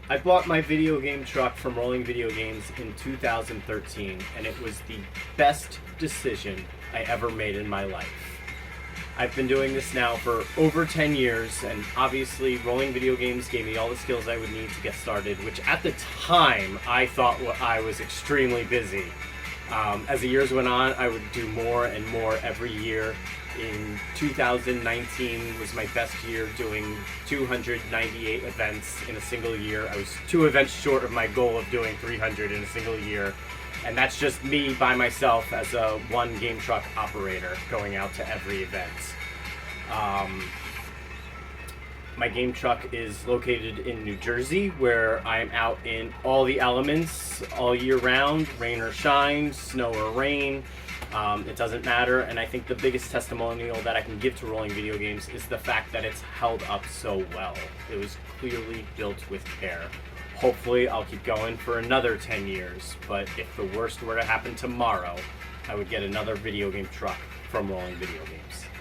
I bought my video game truck from Rolling Video Games in 2013, and it was the best decision I ever made in my life. I've been doing this now for over 10 years, and obviously Rolling Video Games gave me all the skills I would need to get started, which at the time I thought I was extremely busy. As the years went on, I would do more and more every year. In 2019 was my best year, doing 298 events in a single year. I was 2 events short of my goal of doing 300 in a single year. And that's just me by myself as a one game truck operator going out to every event. My game truck is located in New Jersey, where I'm out in all the elements all year round, rain or shine, snow or rain. It doesn't matter, and I think the biggest testimonial that I can give to Rolling Video Games is the fact that it's held up so well. It was clearly built with care. Hopefully I'll keep going for another 10 years, but if the worst were to happen tomorrow, I would get another video game truck from Rolling Video Games.